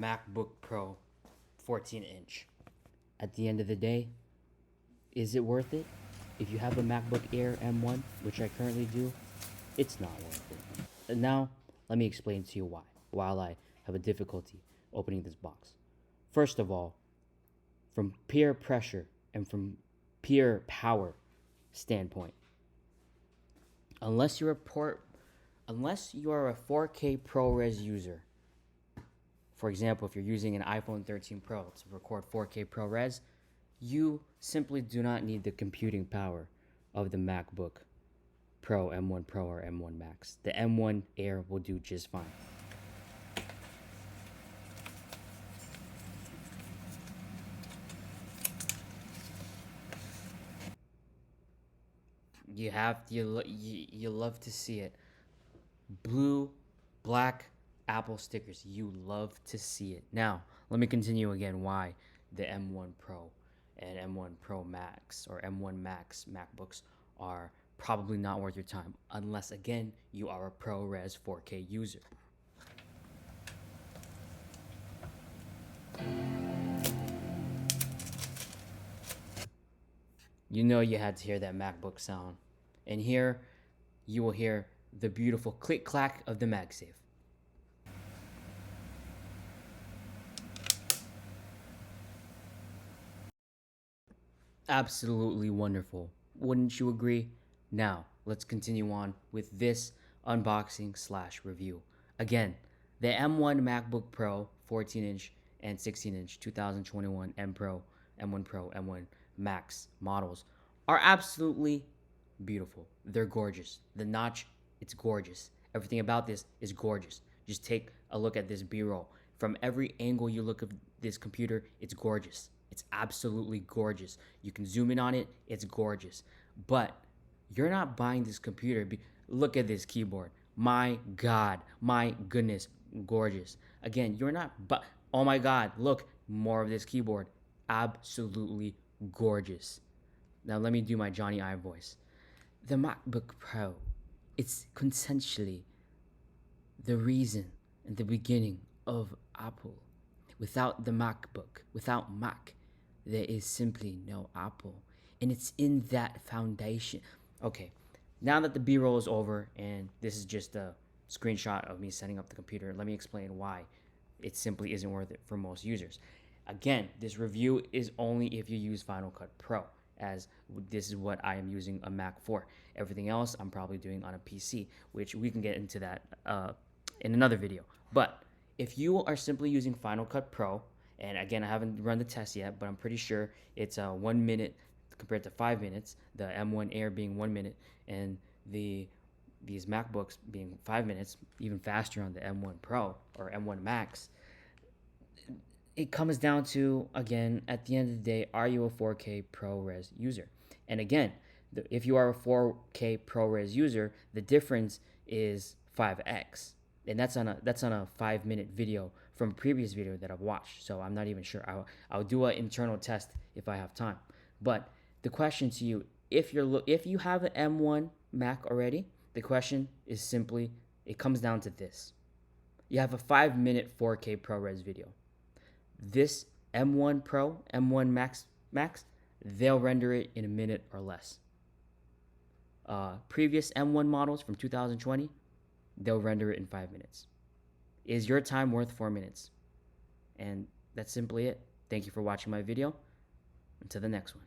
MacBook Pro 14-inch. At the end of the day, is it worth it? If you have a MacBook Air M1, which I currently do, it's not worth it. And now, let me explain to you why, while I have a difficulty opening this box. First of all, from peer pressure and from peer power standpoint, unless you are a 4K ProRes user, for example, if you're using an iPhone 13 Pro to record 4K ProRes, you simply do not need the computing power of the MacBook Pro M1 Pro or M1 Max. The M1 Air will do just fine. You love to see it. Blue, black, Apple stickers. You love to see it. Now, let me continue again why the M1 Pro and M1 Pro Max or M1 Max MacBooks are probably not worth your time unless, again, you are a ProRes 4K user. You know you had to hear that MacBook sound. And here, you will hear the beautiful click-clack of the MagSafe. Absolutely wonderful. Wouldn't you agree? Now, let's continue on with this unboxing / review. Again, the M1 MacBook Pro 14-inch and 16-inch 2021 M1 Pro, M1 Max models are absolutely beautiful. They're gorgeous. The notch, it's gorgeous. Everything about this is gorgeous. Just take a look at this B-roll. From every angle you look at this computer, it's gorgeous. It's absolutely gorgeous. You can zoom in on it, it's gorgeous. But you're not buying this computer. Look at this keyboard. My God, my goodness, gorgeous. Again, you're not, but oh my God, look, more of this keyboard. Absolutely gorgeous. Now let me do my Johnny Ive voice. The MacBook Pro, it's quintessentially the reason and the beginning of Apple. Without the MacBook, without Mac, there is simply no Apple. And it's in that foundation. Okay, now that the B-roll is over and this is just a screenshot of me setting up the computer, let me explain why it simply isn't worth it for most users. Again, this review is only if you use Final Cut Pro, as this is what I am using a Mac for. Everything else I'm probably doing on a PC, which we can get into that in another video. But if you are simply using Final Cut Pro, and again, I haven't run the test yet, but I'm pretty sure it's 1 minute compared to 5 minutes, the M1 Air being 1 minute, and these MacBooks being 5 minutes, even faster on the M1 Pro or M1 Max. It comes down to, again, at the end of the day, are you a 4K ProRes user? And again, if you are a 4K ProRes user, the difference is 5x. And that's on a 5-minute video from a previous video that I've watched. So I'm not even sure. I'll do an internal test if I have time. But the question to you, if you have an M1 Mac already, the question is simply, it comes down to this. You have a 5-minute 4K ProRes video. This M1 Pro, M1 Max, they'll render it in a minute or less. Previous M1 models from 2020, they'll render it in 5 minutes. Is your time worth 4 minutes? And that's simply it. Thank you for watching my video. Until the next one.